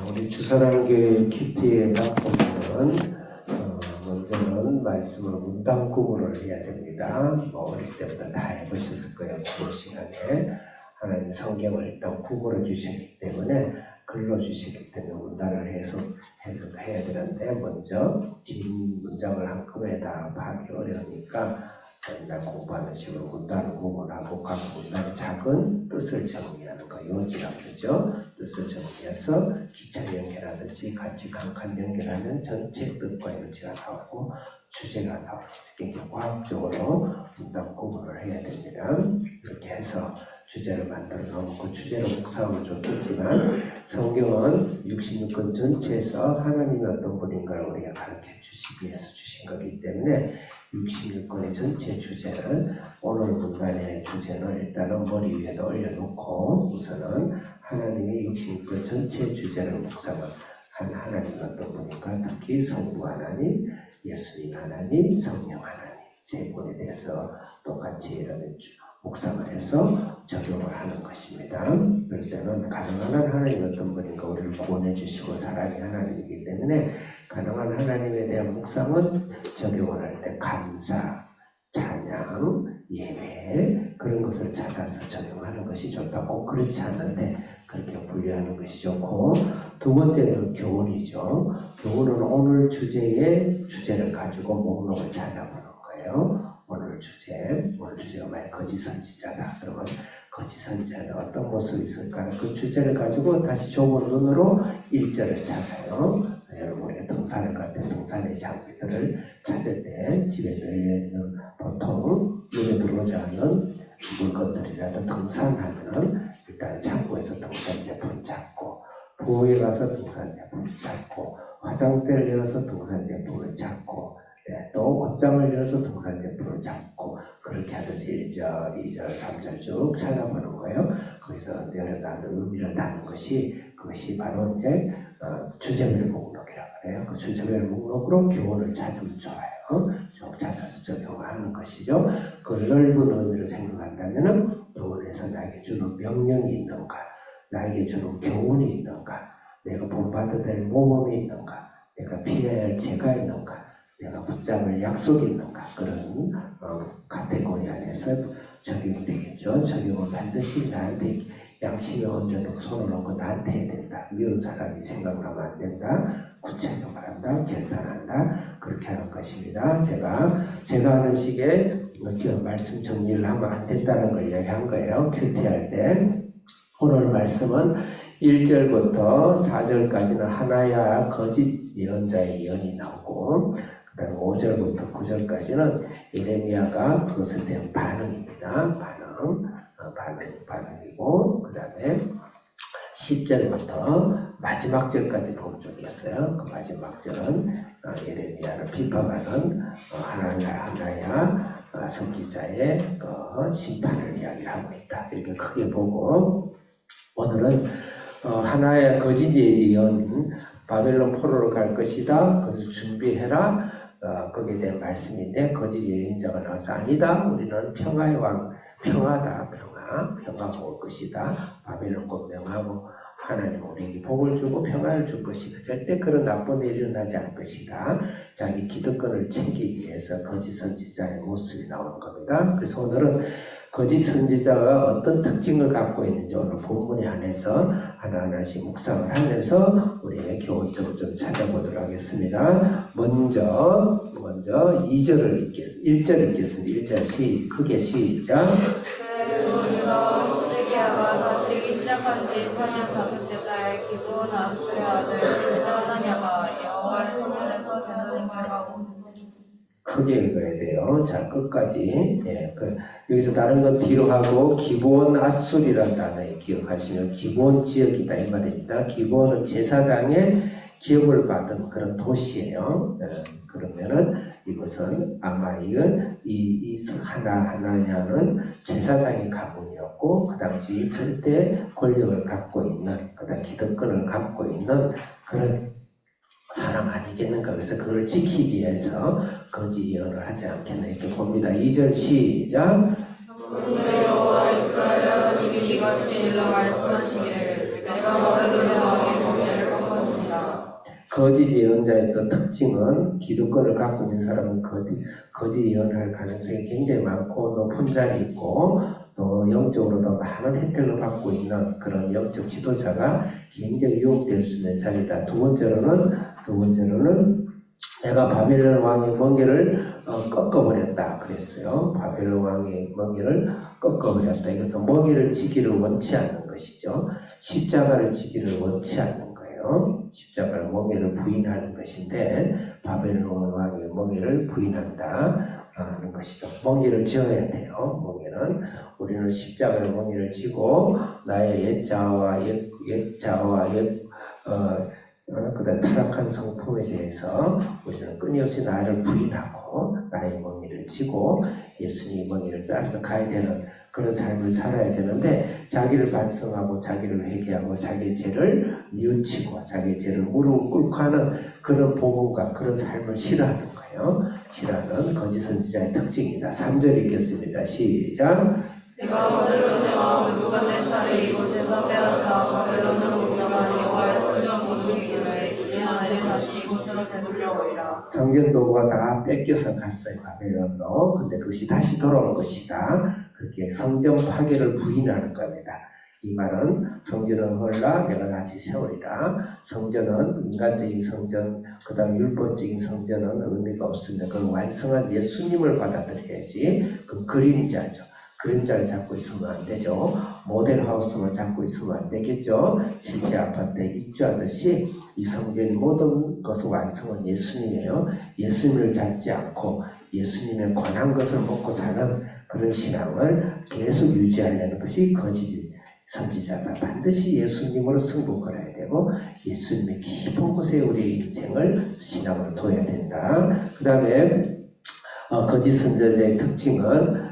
우리 주선한교회 큐티에다 보면은 먼저는 말씀을 문단 구분을 해야 됩니다. 어릴 때부터 다 해보셨을 거예요. 구분 시간에 하나님 성경을 일단 구분해 주셨기 때문에 글로 주셨기 때문에 문단을 해석해야 되는데 먼저 긴 문장을 한꺼번에 다 파악이 어려우니까 맨날 공부하는 식으로 문단을 구분하고 각 문단의 작은 뜻을 정리하는 거 요지라고 그러죠. 뜻을 정리해서 기차 연결하듯이 같이 칸칸 연결하면 전체 뜻과 요지가 나오고 주제가 나오죠. 굉장히 과학적으로 문단 구분을 해야 됩니다. 이렇게 해서 주제를 만들어 놓으면 그 주제로 묵상하면 좋겠지만 성경은 66권 전체에서 하나님이 어떤 분인가를 우리가 가르쳐 주시기 위해서 주신 거기 때문에 66권의 전체 주제는 오늘 문단의 주제는 일단은 머리 위에다 올려놓고 우선은 하나님이 66권 전체 주제를 묵상한 하나님은 어떤 분인가 특히 성부 하나님, 예수님 하나님, 성령 하나님 세 분에 대해서 똑같이 묵상을 해서 적용을 하는 것입니다. 그럴 때는 가능한 하나님 어떤 분인가 우리를 구원해 주시고 사랑의 하나님이기 때문에 가능한 하나님에 대한 묵상은 적용을 할 때 감사, 찬양, 예배 그런 것을 찾아서 적용하는 것이 좋다고 그렇지 않는데 그렇게 분류하는 것이 좋고 두 번째는 교훈이죠. 교훈은 오늘 주제를 가지고 목록을 찾아보는 거예요. 오늘 주제가 만약 거짓 선지자다. 그러면 거짓 선지자는 어떤 모습이 있을까? 그 주제를 가지고 다시 좁은 눈으로 1절을 찾아요. 여러분의 등산을 갈 때 등산의 장비들을 찾을 때 집에 들려있는 보통 눈에 들어오지 않는 물건들이라도 등산하면은 일단 창고에서 등산 제품 찾고 부엌에 가서 등산 제품 찾고 화장대를 열어서 등산 제품을 찾고 또 옷장을 열어서 등산 제품을 찾고 그렇게 하듯이 1절, 2절, 3절 쭉 찾아보는 거예요. 거기서 내려다는 의미를 다는 그것이 바로 이제 주제별 목록이라고 해요. 그 주제별 목록으로 교훈을 찾으면 좋아요. 쭉 찾아서 적용하는 것이죠. 그 넓은 의미를 생각한다면은 교훈에서 나에게 주는 명령이 있는가, 나에게 주는 교훈이 있는가, 내가 본받아야 될 모범이 있는가, 내가 피해야 할 죄가 있는가, 내가 붙잡을 약속이 있는가 그런 카테고리 안에서 적용이 되겠죠. 적용은 반드시 나한테 양심에 얹어놓고 손을 얹고 나한테 해야 된다. 미운 사람이 생각나면 안 된다. 구체적으로 한다. 결단한다. 그렇게 하는 것입니다. 제가 하는 식의 말씀 정리를 하면 안 된다는 걸 이야기한 거예요. 큐티할 때. 오늘 말씀은 1절부터 4절까지는 하나야 거짓 예언자의 예언이 나오고 그 다음에 5절부터 9절까지는 예레미야가 그것에 대한 반응입니다. 반응이고 그 다음에 10절부터 마지막 절까지 본 적이 있어요. 그 마지막 절은 예레미야를 비판하는 하나야 선지자의 심판을 이야기하고 있다. 이렇게 크게 보고 오늘은 하나야 거짓 예언 바벨론 포로로 갈 것이다. 그래서 준비해라. 거기에 대한 말씀인데 거짓 예언자가 나와서 아니다. 우리는 평화의 왕, 평화다. 평화가 올 것이다. 바벨론과 명하고 하나님 우리에게 복을 주고 평화를 줄 것이다. 절대 그런 나쁜 일이 일어나지 않을 것이다. 자기 기득권을 챙기기 위해서 거짓 선지자의 모습이 나오는 겁니다. 그래서 오늘은 거짓 선지자가 어떤 특징을 갖고 있는지 오늘 본문에 한해서 하나하나씩 묵상을 하면서 우리의 교훈적으로 좀 찾아보도록 하겠습니다. 먼저 2절을 읽겠습니다. 1절 읽겠습니다. 1절 크게 시작. 시드기야가 다스리기 시작한 지 4년 다섯째 달 기브온 아수르의 아들 하나냐가 여호와의 성전에서 제사를 하고 크게 읽어야 돼요. 자, 끝까지. 여기서 다른 건 뒤로 하고, 기브온 아술이라는 단어에 기억하시면, 기브온 지역이다, 이 말입니다. 기브온은 제사장의 기업을 받은 그런 도시예요. 그러면은 이것은 아마 이건 이 하나냐는 제사장의 가문이었고, 그 당시 절대 권력을 갖고 있는, 그 다음 기득권을 갖고 있는 그런 사람 아니겠는가. 그래서 그걸 지키기 위해서 거짓 예언을 하지 않겠나 이렇게 봅니다. 2절 시작. 여호와 이스라엘 하나님이 이같이 일러 말씀하시기를 내가 바벨론의 왕의 검열을 꺾어 거짓 예언자의 또 특징은 기득권을 갖고 있는 사람은 거짓 예언할 가능성이 굉장히 많고 높은 자리 있고 또 영적으로도 많은 혜택을 받고 있는 그런 영적 지도자가 굉장히 유혹될 수 있는 자리다. 두 번째로는 내가 바벨론 왕의 멍에를 꺾어버렸다 그랬어요. 바벨론 왕의 멍에를 꺾어버렸다. 이것은 멍에를 지기를 원치 않는 것이죠. 십자가를 지기를 원치 않는 거예요. 십자가를 멍에를 부인하는 것인데 바벨론 왕의 멍에를 부인한다 하는 것이죠. 멍에를 지어야 돼요. 멍에는 우리는 십자가의 멍에를 지고 나의 옛자아와 그다음 타락한 성품에 대해서 우리는 끊임없이 나를 부인하고 나의 멍에를 지고 예수님의 멍에를 따라서 가야 되는 그런 삶을 살아야 되는데 자기를 반성하고 자기를 회개하고 자기의 죄를 뉘우치고 자기의 죄를 무릎 꿇고 하는 그런 복음과 그런 삶을 싫어하는 거예요. 싫어하는 거짓 선지자의 특징이다. 3절 읽겠습니다. 시작. 내가 바벨론의 왕 느부갓네살을 이곳에서 빼앗아 바벨론으로 옮겨간 여호와의 성전 모두리들을 2년 안에 다시 이곳으로 되돌려오리라. 성전 도구가 다 뺏겨서 갔어요. 바벨론으로. 근데 그것이 다시 돌아올 것이다. 그렇게 성전 파괴를 부인하는 겁니다. 이 말은 성전은 헐라 내가 다시 세우리라. 성전은 인간적인 성전 그 다음 율법적인 성전은 의미가 없습니다. 그건 완성한 예수님을 받아들여야지. 그건 그림자죠. 그림자를 잡고 있으면 안 되죠. 모델하우스만 잡고 있으면 안 되겠죠. 실제 아파트에 입주하듯이 이 성전의 모든 것의 완성은 예수님이에요. 예수님을 잡지 않고 예수님의 권한 것을 먹고 사는 그런 신앙을 계속 유지하려는 것이 거짓 선지자가 반드시 예수님으로 승부 걸어야 되고 예수님의 깊은 곳에 우리의 인생을 신앙을 둬야 된다. 그 다음에 거짓 선지자의 특징은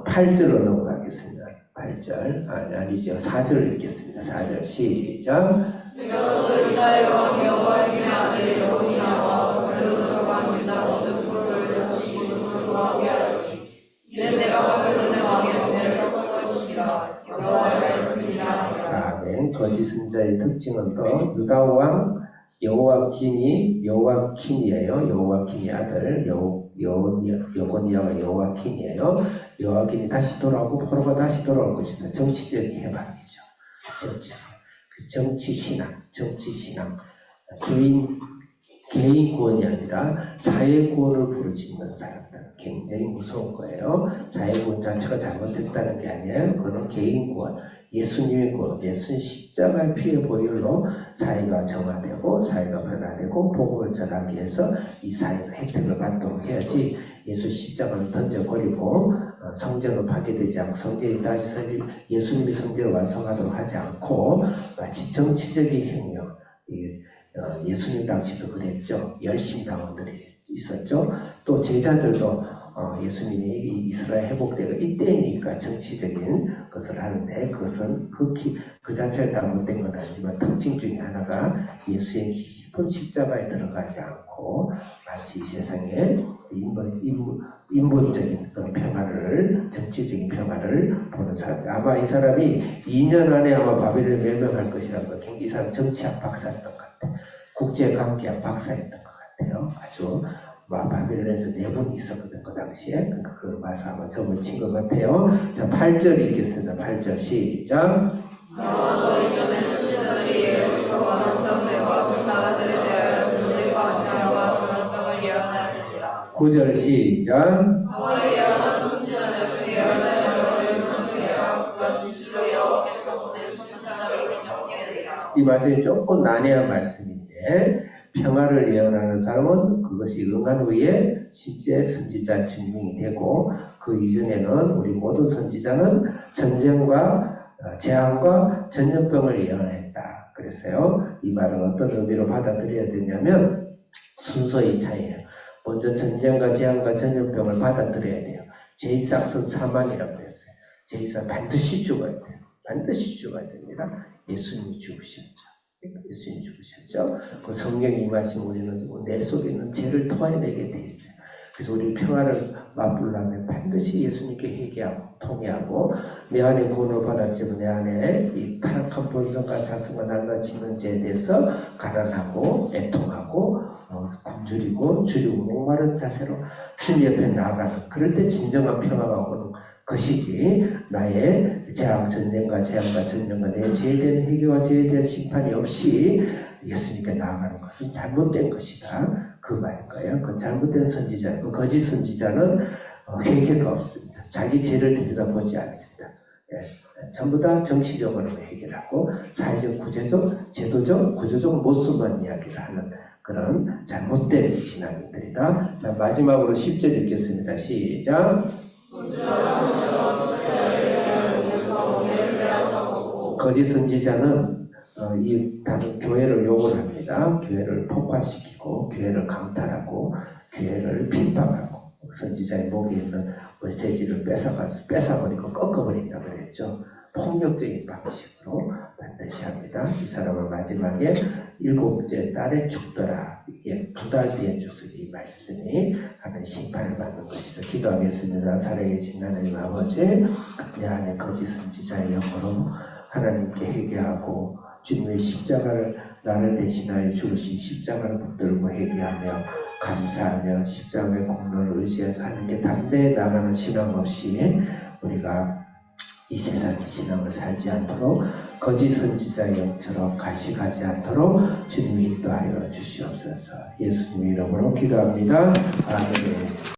8절로 넘어가겠습니다. 8절 아니죠. 4절 읽겠습니다. 4절 시작. 내가 또 유다의 왕 여호와김의 아들 여호야와 바벨론으로 간 유다 모든 꼴을 다시 이곳으로 돌아오게 하리니 이는 내가 바벨론의 왕의 멍에를 꺾을 것이니라. 여호와의 말씀이니라. 아멘. 거짓 선지자의 특징은 또 유다 왕 여호야킨이에요. 여호야킨의 아들 여고니아가 여호야킨이에요. 여호야킨이 다시 돌아오고 포로가 다시 돌아올 것이다. 정치적인 해방이죠. 정치 신앙. 개인 구원이 아니라 사회 구원을 부르짖는 사람들 굉장히 무서운 거예요. 사회 구원 자체가 잘못됐다는 게 아니에요. 그건 개인 구원, 예수님의 구원, 예수님 십자가의 피의 보혈로 사회가 정화되고 사회가 변화되고 복음을 전하기 위해서 이 사회가 혜택을 받도록 해야지. 예수 십자가를 던져버리고 성전을 파괴되지 않고 성전이 다시 예수님의 성전을 완성하도록 하지 않고 마치 정치적인 행령, 예수님 당시도 그랬죠. 열심당원들이 있었죠. 또 제자들도 예수님이 이스라엘 회복되고 이때니까 정치적인 것을 하는데 그것은 그 자체가 잘못된 건 아니지만 특징 중에 하나가 예수의 깊은 십자가에 들어가지 않고 마치 이 세상에 인본적인 그런 평화를, 정치적인 평화를 보는 사람. 아마 이 사람이 2년 안에 아마 바벨을 멸망할 것이라는 거. 이 사람 정치학 박사였던 것 같아요. 국제관계학 박사였던 것 같아요. 아주 바벨론에서 4분이 있었거든 그 당시에. 그걸 봐서 아마 점을 친 것 같아요. 자, 8절 읽겠습니다. 8절 시작. 너희 전에 선지자들이 예로부터 많았던 때와 그 나라들에 대하여 전쟁과 질병과 전염병을 예언하였느니라. 9절 시작. 그거를 예언하는 선지자들 그 예언의 결과를遵循하여 그가 진실로 여호와께서 보내신 선지자를 인정하게 되리라. 이 말씀이 조금 난해한 말씀인데 평화를 예언하는 사람은 그것이 응한 후에 실제 선지자 증명이 되고 그 이전에는 우리 모든 선지자는 전쟁과 재앙과 전염병을 예언했다. 그랬어요. 이 말은 어떤 의미로 받아들여야 되냐면 순서의 차이예요. 먼저 전쟁과 재앙과 전염병을 받아들여야 돼요. 제1삭은 사망이라고 했어요. 제1삭 반드시 죽어야 돼요. 반드시 죽어야 됩니다. 예수님이 죽으셨죠. 예수님이 죽으셨죠. 그 성령이 임하시면 우리는 내 속에 있는 죄를 토해내게 돼 있어요. 그래서 우리 평화를 맛보려면 반드시 예수님께 회개하고 통회하고 내 안에 구원을 받았지만 내 안에 이 타락한 본성과 자성과 낱낱이는 죄에 대해서 가난하고 애통하고 굶주리고 줄이고 목마른 자세로 주님 옆에 나아가는, 그럴 때 진정한 평화가 오는 것이지, 나의 재앙 전쟁과 재앙과 전쟁과 내 죄에 대한 해결과 죄에 대한 심판이 없이 예수님께 나아가는 것은 잘못된 것이다, 그 말인 거예요. 그 잘못된 선지자, 그 거짓 선지자는 회개가 없습니다. 자기 죄를 들여다보지 않습니다. 예, 전부 다 정치적으로 해결하고 사회적, 구제적, 제도적, 구조적 모습만 이야기를 하는 그런 잘못된 신앙인들이다. 자, 마지막으로 10절 읽겠습니다. 시작. 거짓 선지자는 다른 교회를 욕을 합니다. 교회를 폭파시키고 교회를 강탈하고 교회를 핍박하고 선지자의 목에 있는 메시지를 뺏어버리고 꺾어버린다고 그랬죠. 폭력적인 방식으로 반드시 합니다. 이 사람은 마지막에 7째 딸에 죽더라. 이게 2달 뒤에 죽으니 이 말씀이 하는 심판을 받는 것이죠. 기도하겠습니다. 살아계신 하나님 아버지, 내 안에 거짓 선지자의 영으로 하나님께 회개하고 주님의 십자가를 나를 대신하여 죽으신 십자가를 붙들고 회개하며 감사하며 십자가의 공로를 의지해서 하나님께 담대히 나가는 신앙 없이 우리가 이 세상의 신앙을 살지 않도록 거짓 선지자의 영처럼 가시가지 않도록 주님이 인도하여 주시옵소서. 예수님의 이름으로 기도합니다. 아멘.